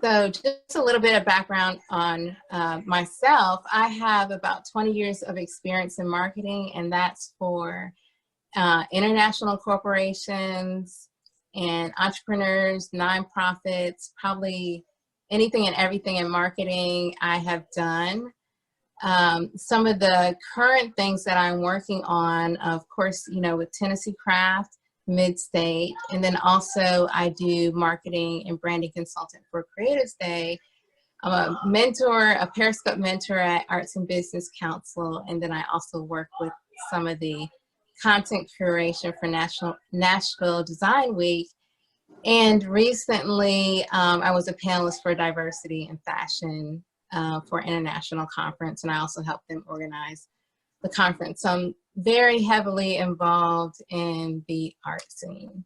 So just a little bit of background on myself. I have about 20 years of experience in marketing, and that's for international corporations and entrepreneurs, nonprofits, probably anything and everything in marketing I have done. Some of the current things that I'm working on, of course, with Tennessee Craft, Mid-State, and then also I do marketing and branding consultant for Creatives Day. I'm a mentor, a Periscope mentor at Arts and Business Council, and then I also work with some of the content curation for Nashville Design Week. And recently, I was a panelist for diversity in fashion for international conference, and I also helped them organize the conference. So I'm very heavily involved in the art scene.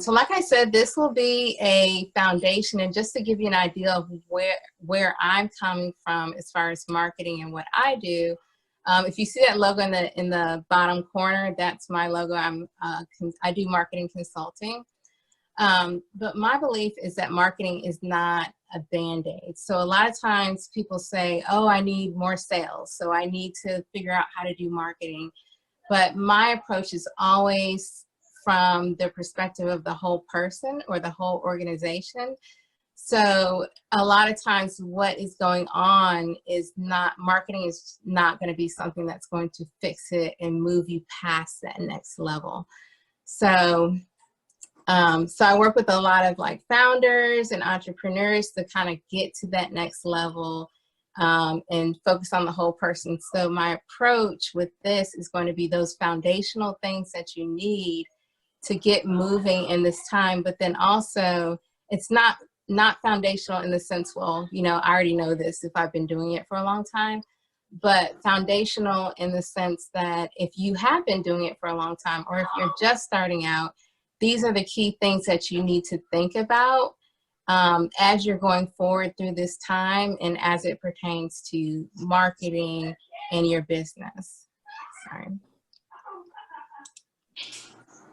So like I said, this will be a foundation, and just to give you an idea of where I'm coming from as far as marketing and what I do. If you see that logo in the bottom corner, that's my logo. I do marketing consulting. But my belief is that marketing is not a band-aid. So a lot of times people say, oh, I need more sales, so I need to figure out how to do marketing. But my approach is always from the perspective of the whole person or the whole organization. So a lot of times what is going on is marketing is not going to be something that's going to fix it and move you past that next level. So I work with a lot of founders and entrepreneurs to kind of get to that next level and focus on the whole person. So my approach with this is going to be those foundational things that you need to get moving in this time, but then also it's not foundational in the sense, well, I already know this if I've been doing it for a long time, but foundational in the sense that if you have been doing it for a long time, or if you're just starting out, these are the key things that you need to think about as you're going forward through this time and as it pertains to marketing and your business. Sorry.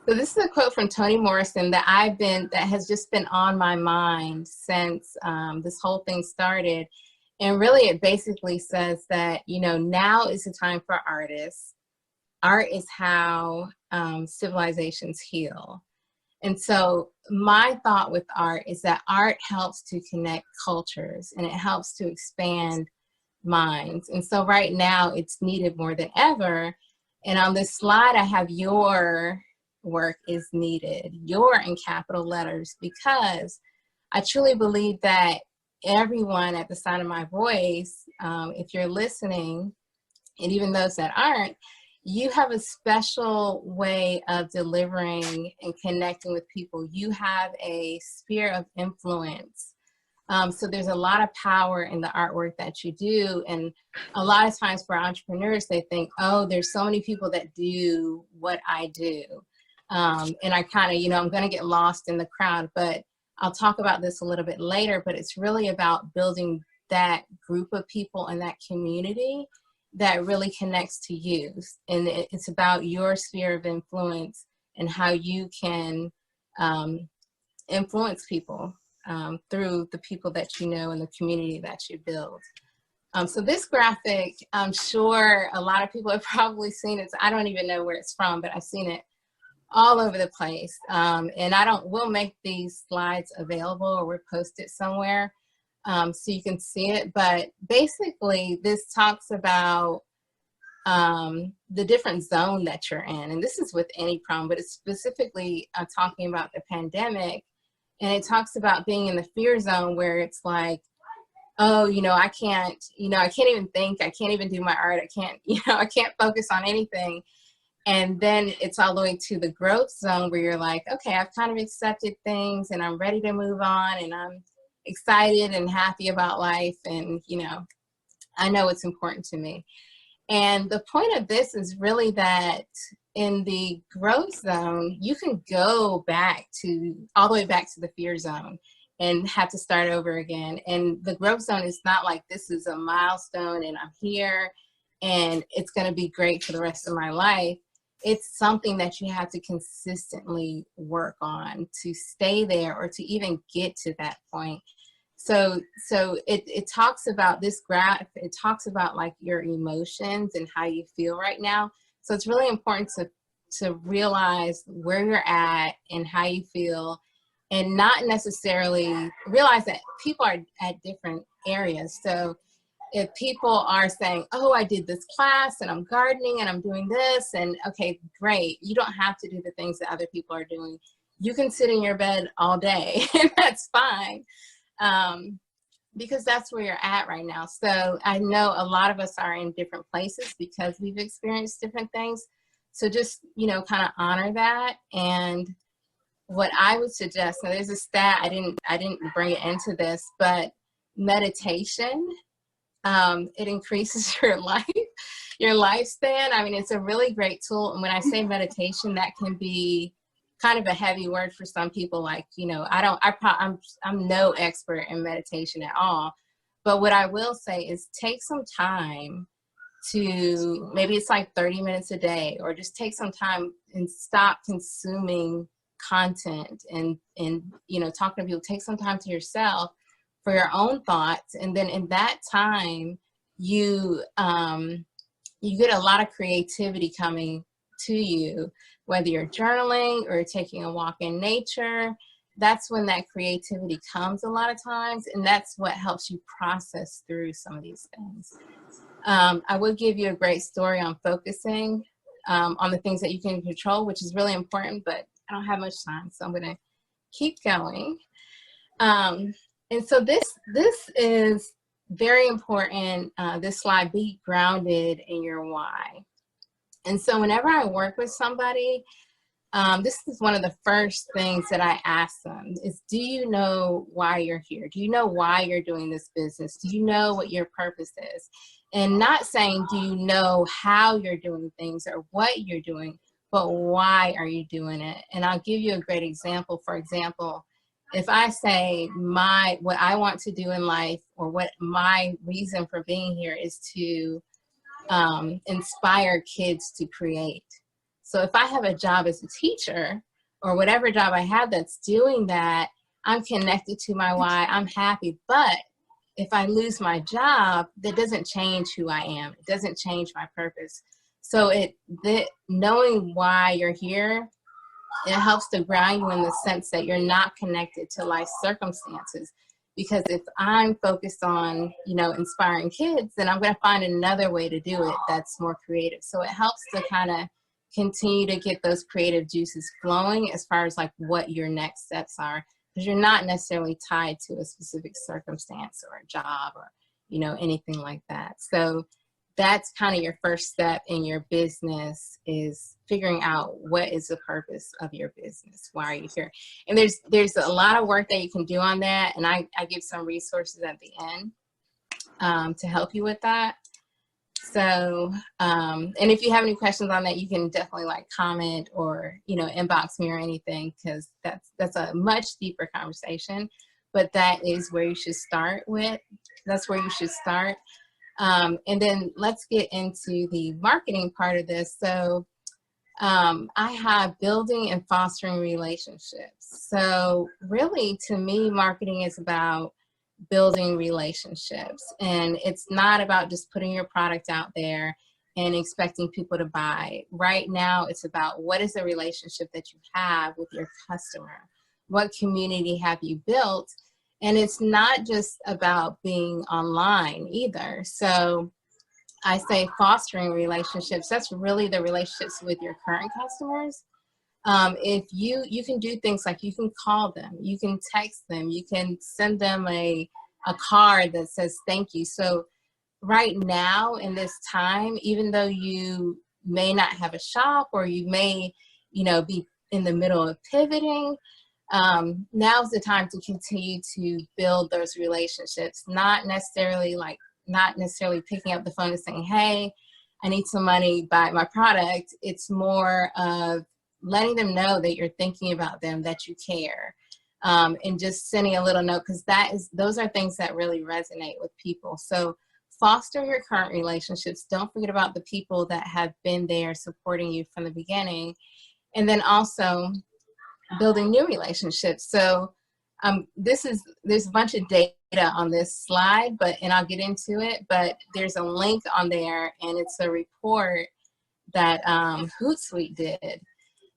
So this is a quote from Toni Morrison that has just been on my mind since this whole thing started. And really it basically says that, now is the time for artists. Art is how civilizations heal. And so my thought with art is that art helps to connect cultures and it helps to expand minds. And so right now it's needed more than ever. And on this slide, I have your work is needed, your in capital letters, because I truly believe that everyone at the sound of my voice, if you're listening, and even those that aren't, you have a special way of delivering and connecting with people. You have a sphere of influence. So there's a lot of power in the artwork that you do. And a lot of times for entrepreneurs, they think, oh, there's so many people that do what I do. And I kind of, I'm going to get lost in the crowd, but I'll talk about this a little bit later, but it's really about building that group of people and that community that really connects to you. And it's about your sphere of influence and how you can influence people through the people that you know and the community that you build. So this graphic, I'm sure a lot of people have probably seen it. I don't even know where it's from, but I've seen it all over the place. And we'll make these slides available or we'll post it somewhere so you can see it. But basically this talks about the different zone that you're in. And this is with any problem, but it's specifically talking about the pandemic. And it talks about being in the fear zone where it's like, oh, I can't even think, I can't even do my art. I can't focus on anything. And then it's all the way to the growth zone where you're like, okay, I've kind of accepted things and I'm ready to move on and I'm excited and happy about life. And, I know it's important to me. And the point of this is really that in the growth zone, you can go all the way back to the fear zone and have to start over again. And the growth zone is not like this is a milestone and I'm here and it's going to be great for the rest of my life. it's something that you have to consistently work on to stay there or to even get to that point. So it talks about this graph, it talks about like your emotions and how you feel right now. So it's really important to realize where you're at and how you feel, and not necessarily realize that people are at different areas. So if people are saying, oh, I did this class and I'm gardening and I'm doing this, and okay, great. You don't have to do the things that other people are doing. You can sit in your bed all day and that's fine. Because that's where you're at right now. So I know a lot of us are in different places because we've experienced different things. So just, kind of honor that. And what I would suggest, now there's a stat, I didn't bring it into this, but meditation, it increases your lifespan. I mean, it's a really great tool. And when I say meditation, that can be kind of a heavy word for some people. Like, I'm no expert in meditation at all. But what I will say is take some time to, maybe it's like 30 minutes a day, or just take some time and stop consuming content and talking to people. Take some time to yourself for your own thoughts. And then in that time, you get a lot of creativity coming to you, whether you're journaling or taking a walk in nature. That's when that creativity comes a lot of times, and that's what helps you process through some of these things. I will give you a great story on focusing on the things that you can control, which is really important, but I don't have much time, so I'm going to keep going. And so this is very important, this slide, be grounded in your why. And so whenever I work with somebody, this is one of the first things that I ask them is, do you know why you're here? Do you know why you're doing this business? Do you know what your purpose is? And not saying, do you know how you're doing things or what you're doing, but why are you doing it? And I'll give you a great example. For example, if I say what I want to do in life, or what my reason for being here is to inspire kids to create. So if I have a job as a teacher, or whatever job I have that's doing that, I'm connected to my why, I'm happy. But if I lose my job, that doesn't change who I am. It doesn't change my purpose. So knowing why you're here, it helps to ground you in the sense that you're not connected to life circumstances. Because if I'm focused on, inspiring kids, then I'm going to find another way to do it that's more creative. So it helps to kind of continue to get those creative juices flowing as far as like what your next steps are, because you're not necessarily tied to a specific circumstance or a job or, anything like that. So that's kind of your first step in your business, is figuring out what is the purpose of your business. Why are you here? And there's a lot of work that you can do on that. And I give some resources at the end to help you with that. So, and if you have any questions on that, you can definitely comment or, inbox me or anything, because that's a much deeper conversation, but that is where you should start with. That's where you should start. And then let's get into the marketing part of this. So I have building and fostering relationships. So really, to me, marketing is about building relationships. And it's not about just putting your product out there and expecting people to buy. Right now, it's about what is the relationship that you have with your customer? What community have you built? And it's not just about being online either. So I say fostering relationships, that's really the relationships with your current customers. If you can do things like you can call them, you can text them, you can send them a card that says thank you. So right now in this time, even though you may not have a shop, or you may, be in the middle of pivoting, now's the time to continue to build those relationships, not necessarily picking up the phone and saying, hey, I need some money, buy my product. It's more of letting them know that you're thinking about them, that you care, and just sending a little note, because those are things that really resonate with people. So foster your current relationships. Don't forget about the people that have been there supporting you from the beginning. And then also building new relationships. So there's a bunch of data on this slide, and I'll get into it, but there's a link on there, and it's a report that Hootsuite did.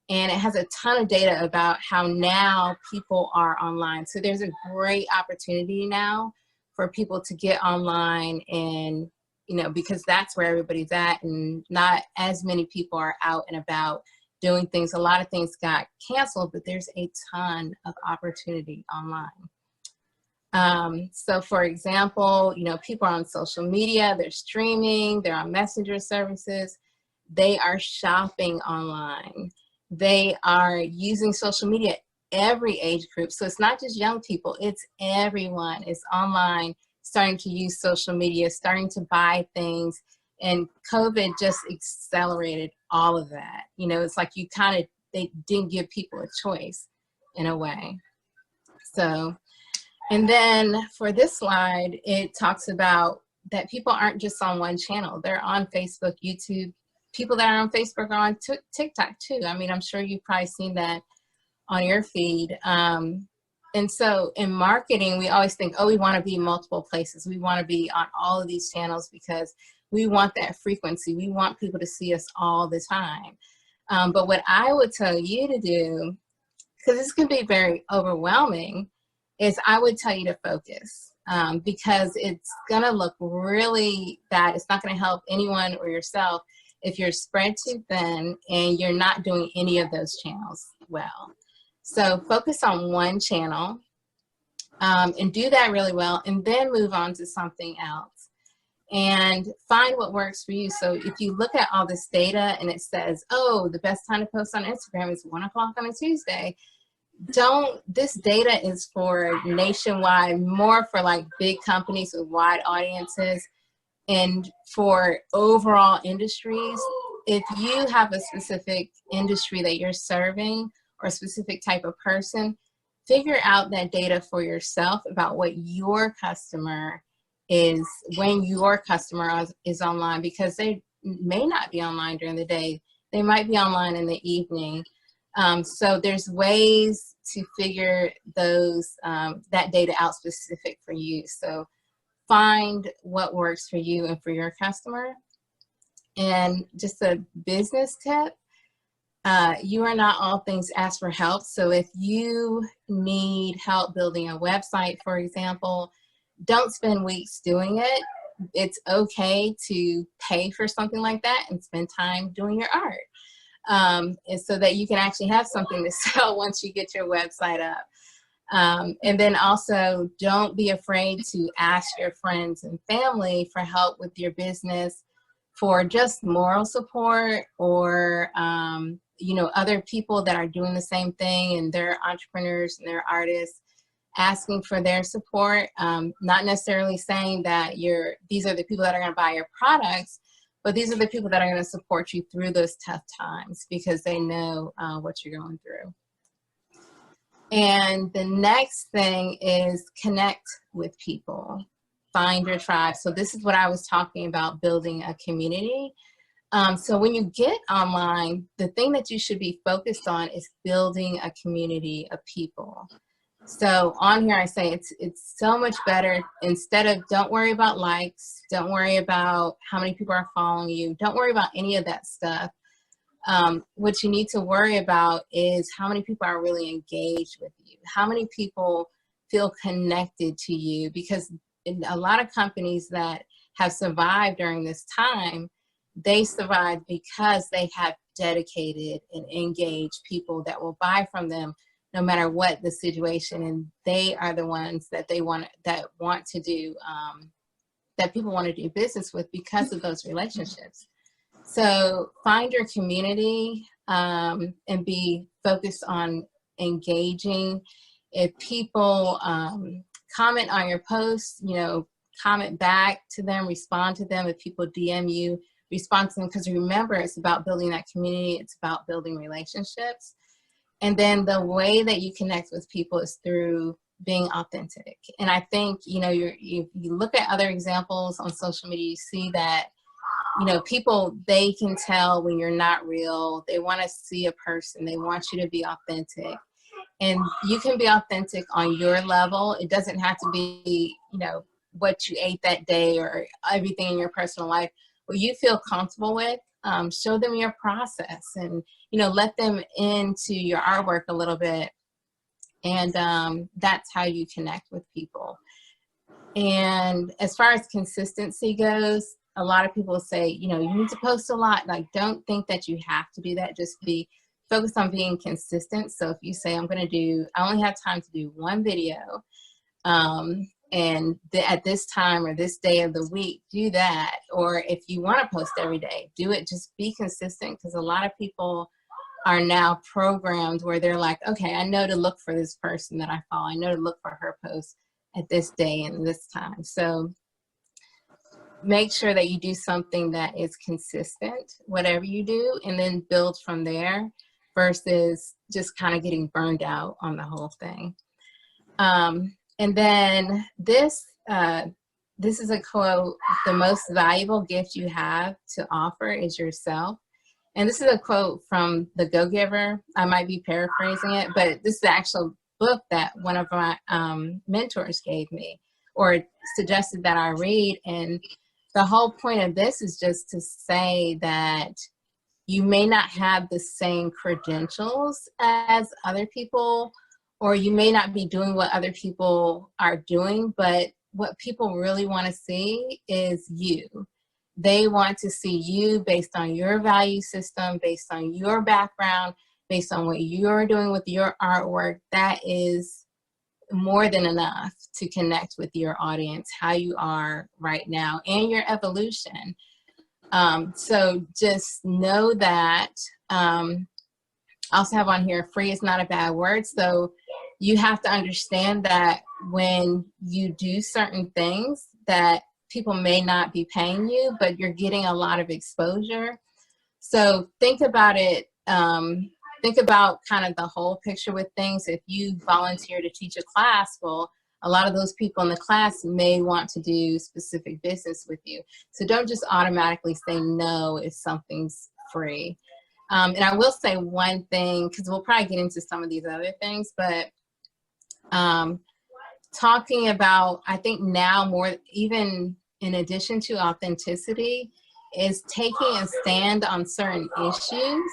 And it has a ton of data about how now people are online. So there's a great opportunity now for people to get online, and, you know, because that's where everybody's at, and not as many people are out and about doing things. A lot of things got canceled, but there's a ton of opportunity online. So for example, you know, people are on social media, they're streaming, they're on messenger services, they are shopping online, they are using social media, every age group. So it's not just young people, it's everyone is online, starting to use social media, starting to buy things. And COVID just accelerated all of that. You know, it's like they didn't give people a choice in a way. So, and then for this slide, it talks about that people aren't just on one channel. They're on Facebook, YouTube. People that are on Facebook are on TikTok too. I mean, I'm sure you've probably seen that on your feed. And so in marketing, we always think, oh, we want to be multiple places. We want to be on all of these channels because we want that frequency. We want people to see us all the time. But what I would tell you to do, because this can be very overwhelming, is I would tell you to focus, because it's going to look really bad. It's not going to help anyone or yourself if you're spread too thin and you're not doing any of those channels well. So focus on one channel, and do that really well, and then move on to something else and find what works for you. So if you look at all this data and it says, oh, the best time to post on Instagram is 1 o'clock on a Tuesday, this data is for nationwide, more for like big companies with wide audiences. And for overall industries, if you have a specific industry that you're serving or a specific type of person, figure out that data for yourself about what your customer is when your customer is online, because they may not be online during the day. They might be online in the evening. So there's ways to figure that data out specific for you. So find what works for you and for your customer. And just a business tip, you are not all things, ask for help. So if you need help building a website, for example, don't spend weeks doing it. It's okay to pay for something like that and spend time doing your art. And so that you can actually have something to sell once you get your website up. And then also, don't be afraid to ask your friends and family for help with your business, for just moral support, or you know, other people that are doing the same thing and they're entrepreneurs and they're artists, asking for their support. Not necessarily saying that these are the people that are going to buy your products, but these are the people that are going to support you through those tough times because they know what you're going through. And the next thing is connect with people. Find your tribe. So this is what I was talking about, building a community. So when you get online, the thing that you should be focused on is building a community of people. So on here I say it's so much better, instead of don't worry about likes, don't worry about how many people are following you, don't worry about any of that stuff. What you need to worry about is how many people are really engaged with you, how many people feel connected to you, because in a lot of companies that have survived during this time, they survived because they have dedicated and engaged people that will buy from them no matter what the situation, and they are the ones that want to do that people want to do business with because of those relationships. So find your community and be focused on engaging. If people comment on your posts, you know, comment back to them, respond to them. If people DM you, respond to them, because remember, it's about building that community. It's about building relationships. And then the way that you connect with people is through being authentic. And I think, you know, you look at other examples on social media, you see that, you know, people, they can tell when you're not real. They want to see a person. They want you to be authentic. And you can be authentic on your level. It doesn't have to be, you know, what you ate that day or everything in your personal life. What you feel comfortable with, show them your process and, you know, let them into your artwork a little bit. And that's how you connect with people. And as far as consistency goes, a lot of people say, you know, you need to post a lot. Like, don't think that you have to do that. Just be focused on being consistent. So if you say, I only have time to do one video, and at this time or this day of the week, do that. Or if you want to post every day, do it. Just be consistent, because a lot of people are now programmed where they're like, okay, I know to look for this person that I follow. I know to look for her post at this day and this time. So make sure that you do something that is consistent, whatever you do, and then build from there versus just kind of getting burned out on the whole thing. And then this is a quote: the most valuable gift you have to offer is yourself. And this is a quote from The Go-Giver. I might be paraphrasing it, but this is the actual book that one of my mentors gave me or suggested that I read. And the whole point of this is just to say that you may not have the same credentials as other people, or you may not be doing what other people are doing, but what people really want to see is you. They want to see you based on your value system, based on your background, based on what you're doing with your artwork. That is more than enough to connect with your audience, how you are right now, and your evolution. So just know that. I also have on here, free is not a bad word. So you have to understand that when you do certain things that people may not be paying you, but you're getting a lot of exposure. So think about it. Think about kind of the whole picture with things. If you volunteer to teach a class, well, a lot of those people in the class may want to do specific business with you. So don't just automatically say no if something's free. And I will say one thing, because we'll probably get into some of these other things, but talking about, I think now more, even in addition to authenticity, is taking a stand on certain issues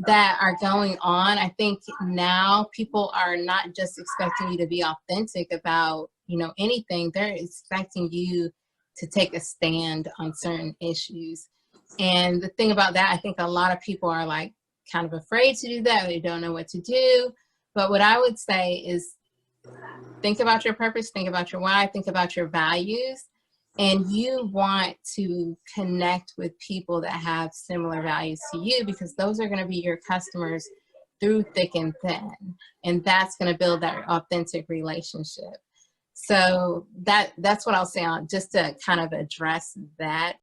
that are going on. I think now people are not just expecting you to be authentic about, you know, anything. They're expecting you to take a stand on certain issues. And the thing about that, I think a lot of people are like kind of afraid to do that. They don't know what to do. But what I would say is think about your purpose, think about your why, think about your values. And you want to connect with people that have similar values to you, because those are going to be your customers through thick and thin. And that's going to build that authentic relationship. So that's what I'll say on just to kind of address that